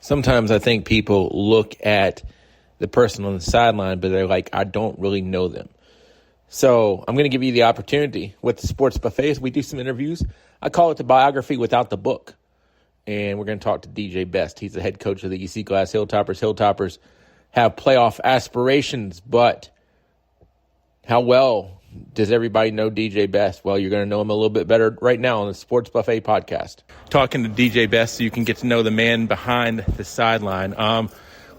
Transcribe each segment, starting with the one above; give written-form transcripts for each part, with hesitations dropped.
Sometimes I think people look at the person on the sideline, but they're like, I don't really know them. So I'm going to give you the opportunity with the Sports Buffet. We do some interviews. I call it the biography without the book. And we're going to talk to DJ Best. He's the head coach of the EC Glass Hilltoppers. Hilltoppers have playoff aspirations, but how well does everybody know DJ Best? Well, you're going to know him a little bit better right now on the Sports Buffet podcast. Talking to DJ Best so you can get to know the man behind the sideline.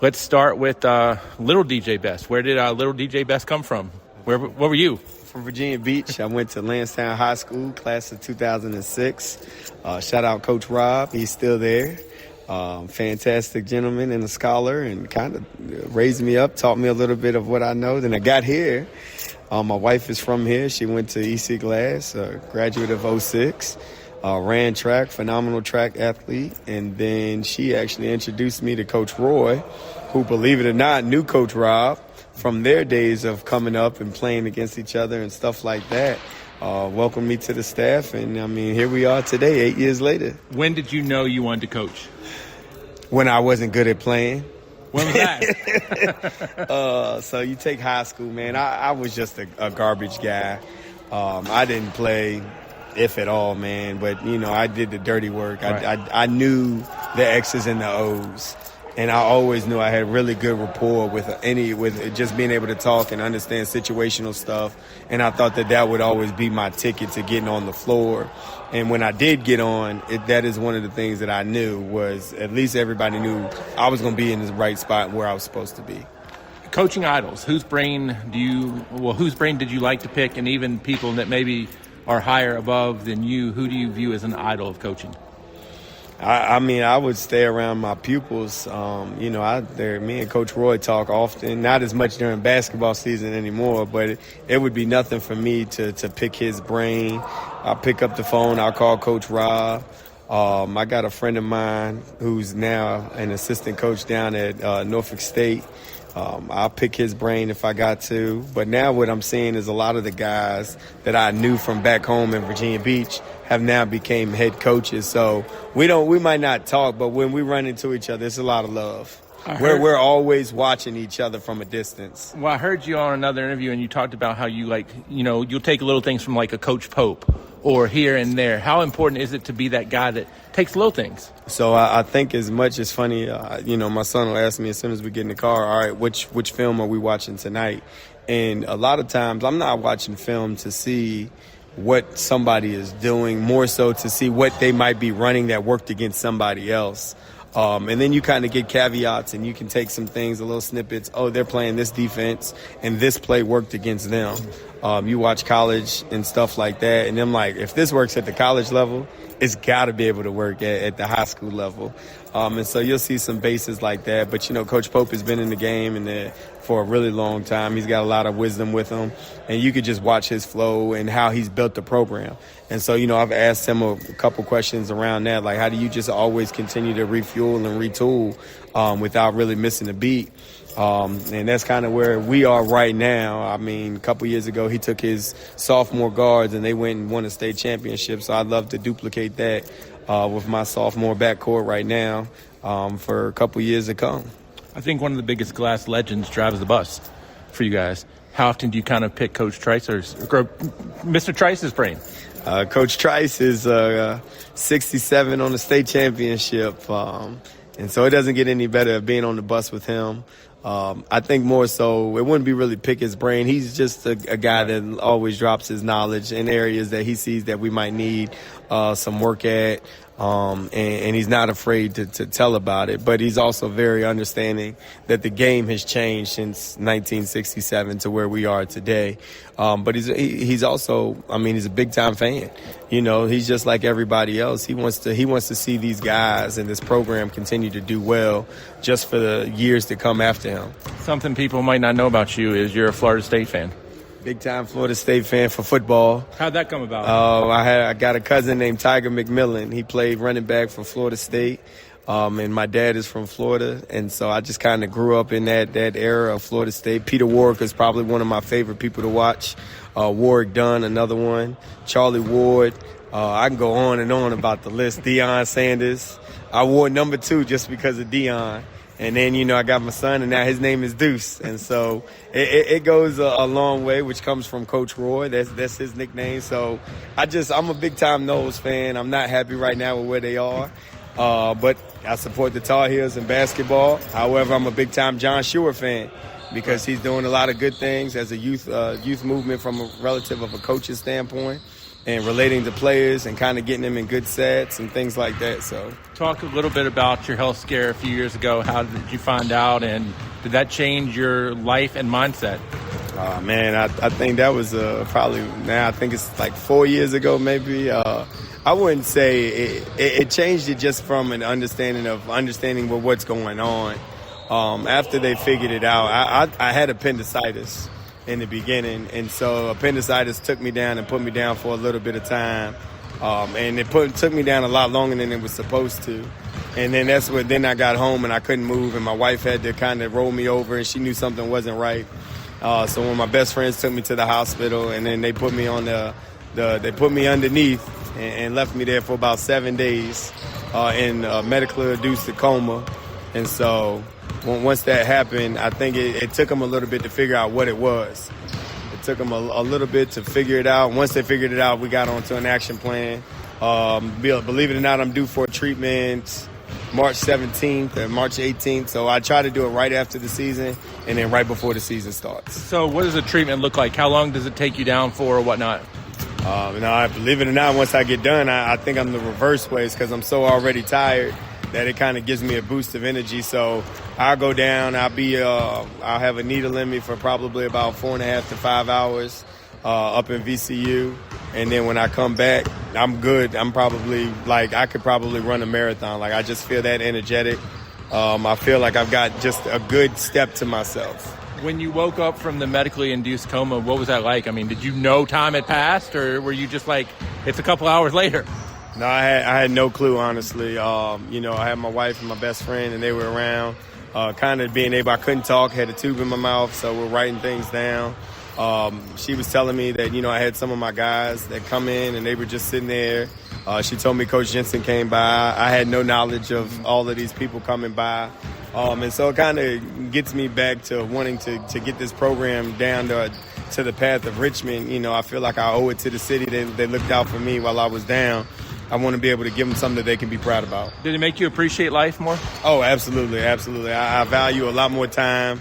Let's start with little DJ Best. Where did little DJ Best come from? What were you? From Virginia Beach. I went to Lansdowne High School, class of 2006. Shout out Coach Rob. He's still there. Fantastic gentleman and a scholar, and kind of raised me up, taught me a little bit of what I know. Then I got here. My wife is from here. She went to EC Glass, graduate of 06. Ran track, phenomenal track athlete. And then she actually introduced me to Coach Roy, who, believe it or not, knew Coach Rob from their days of coming up and playing against each other and stuff like that. Welcomed me to the staff, and, I mean, here we are today, 8 years later. When did you know you wanted to coach? When I wasn't good at playing. When was that? So you take high school, man. I was just a garbage guy. I didn't play, if at all, man. But, you know, I did the dirty work. Right. I knew the X's and the O's. And I always knew I had really good rapport with just being able to talk and understand situational stuff. And I thought that would always be my ticket to getting on the floor. And when I did get on, that is one of the things that I knew was at least everybody knew I was going to be in the right spot where I was supposed to be. Coaching idols, whose brain did you like to pick? And even people that maybe are higher above than you, who do you view as an idol of coaching? I mean, I would stay around my pupils. Me and Coach Roy talk often, not as much during basketball season anymore, but it would be nothing for me to pick his brain. I'll pick up the phone. I'll call Coach Rob. I got a friend of mine who's now an assistant coach down at Norfolk State. I'll pick his brain if I got to. But now what I'm seeing is a lot of the guys that I knew from back home in Virginia Beach have now became head coaches. So we might not talk, but when we run into each other, it's a lot of love. We're always watching each other from a distance. Well, I heard you on another interview, and you talked about how you'll take little things from like a Coach Pope or here and there. How important is it to be that guy that takes little things? So I think as much as funny, my son will ask me as soon as we get in the car, all right, which film are we watching tonight? And a lot of times I'm not watching film to see what somebody is doing, more so to see what they might be running that worked against somebody else. And then you kind of get caveats and you can take some things, a little snippets. Oh, they're playing this defense and this play worked against them. You watch college and stuff like that. And I'm like, if this works at the college level, it's got to be able to work at the high school level. And so you'll see some bases like that. But, Coach Pope has been in the game for a really long time. He's got a lot of wisdom with him. And you could just watch his flow and how he's built the program. And so, I've asked him a couple questions around that, like how do you just always continue to refuel and retool without really missing a beat? And that's kind of where we are right now. I mean, a couple years ago, he took his sophomore guards and they went and won a state championship. So I'd love to duplicate that with my sophomore backcourt right now for a couple years to come. I think one of the biggest Glass legends drives the bus for you guys. How often do you kind of pick Coach Trice or Mr. Trice's brain? Coach Trice is 67 on the state championship. And so it doesn't get any better being on the bus with him. I think more so it wouldn't be really pick his brain. He's just a guy that always drops his knowledge in areas that he sees that we might need some work at. And he's not afraid to tell about it. But he's also very understanding that the game has changed since 1967 to where we are today. But he's also, he's a big-time fan. He's just like everybody else. He wants to see these guys and this program continue to do well just for the years to come after him. Something people might not know about you is you're a Florida State fan. Big-time Florida State fan for football. How'd that come about? I got a cousin named Tiger McMillan. He played running back for Florida State, and my dad is from Florida. And so I just kind of grew up in that era of Florida State. Peter Warwick is probably one of my favorite people to watch. Warwick Dunn, another one. Charlie Ward. I can go on and on about the list. Deion Sanders. I wore number 2 just because of Deion. And then, I got my son, and now his name is Deuce. And so it goes a long way, which comes from Coach Roy. That's his nickname. So I'm a big-time Noles fan. I'm not happy right now with where they are. But I support the Tar Heels in basketball. However, I'm a big-time John Shore fan because he's doing a lot of good things as a youth movement from a relative of a coach's standpoint, and relating to players and kind of getting them in good sets and things like that. So, talk a little bit about your health scare a few years ago. How did you find out, and did that change your life and mindset? Man, I think that was probably now. I think it's like 4 years ago, maybe. I wouldn't say it changed it just from an understanding what's going on. After they figured it out, I had appendicitis in the beginning, and so appendicitis took me down and put me down for a little bit of time, and it took me down a lot longer than it was supposed to. And then then I got home and I couldn't move, and my wife had to kind of roll me over, and she knew something wasn't right. So when my best friends took me to the hospital, and then they put me on they put me underneath and left me there for about 7 days in medically induced coma. And so once that happened, I think it took them a little bit to figure out what it was. It took them a little bit to figure it out. Once they figured it out, we got onto an action plan. Believe it or not, I'm due for a treatment March 17th and March 18th. So I try to do it right after the season and then right before the season starts. So what does the treatment look like? How long does it take you down for or whatnot? Believe it or not, once I get done, I think I'm the reverse ways because I'm so already tired that it kind of gives me a boost of energy. So I'll go down. I'll have a needle in me for probably about 4.5 to 5 hours up in VCU. And then when I come back, I'm good. I'm probably I could probably run a marathon. I just feel that energetic. I feel like I've got just a good step to myself. When you woke up from the medically induced coma, what was that like? I mean, did you know time had passed, or were you just like, it's a couple hours later? No, I had no clue, honestly. I had my wife and my best friend, and they were around. Kind of being able, I couldn't talk, had a tube in my mouth, so we're writing things down. She was telling me that, I had some of my guys that come in, and they were just sitting there. She told me Coach Jensen came by. I had no knowledge of all of these people coming by. And so it kind of gets me back to wanting to get this program down to the path of Richmond. I feel like I owe it to the city. They looked out for me while I was down. I want to be able to give them something that they can be proud about. Did it make you appreciate life more? Oh, absolutely, absolutely. I value a lot more time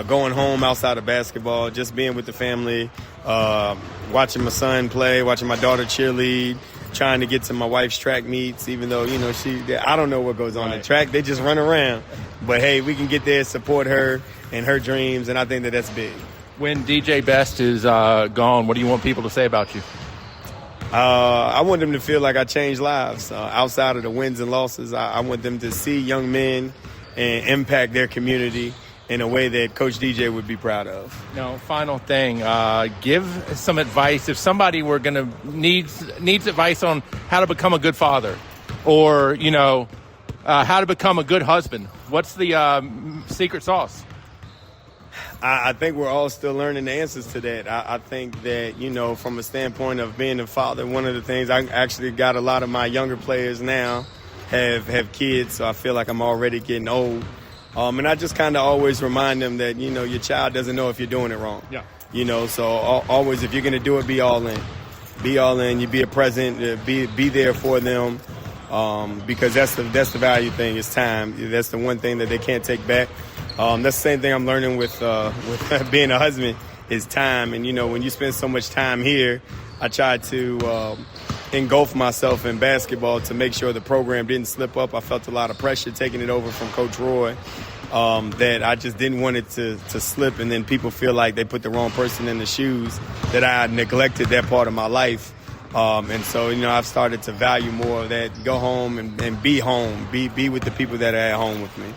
going home outside of basketball, just being with the family, watching my son play, watching my daughter cheerlead, trying to get to my wife's track meets, even though, I don't know what goes on in track. They just run around. But, hey, we can get there, support her and her dreams, and I think that's big. When DJ Best is gone, what do you want people to say about you? I want them to feel like I changed lives. Outside of the wins and losses, I want them to see young men and impact their community in a way that Coach DJ would be proud of. Now, final thing, give some advice. If somebody were going to needs advice on how to become a good father or, how to become a good husband, what's the secret sauce? I think we're all still learning the answers to that. I think that, from a standpoint of being a father, one of the things I actually got a lot of my younger players now have kids, so I feel like I'm already getting old. And I just kind of always remind them that, your child doesn't know if you're doing it wrong. Yeah. So always, if you're going to do it, be all in. Be all in. You be a present. Be there for them because that's the value thing is time. That's the one thing that they can't take back. That's the same thing I'm learning with being a husband is time. And, when you spend so much time here, I try to engulf myself in basketball to make sure the program didn't slip up. I felt a lot of pressure taking it over from Coach Roy that I just didn't want it to slip, and then people feel like they put the wrong person in the shoes, that I neglected that part of my life. And so, I've started to value more of that, go home and be home, be with the people that are at home with me.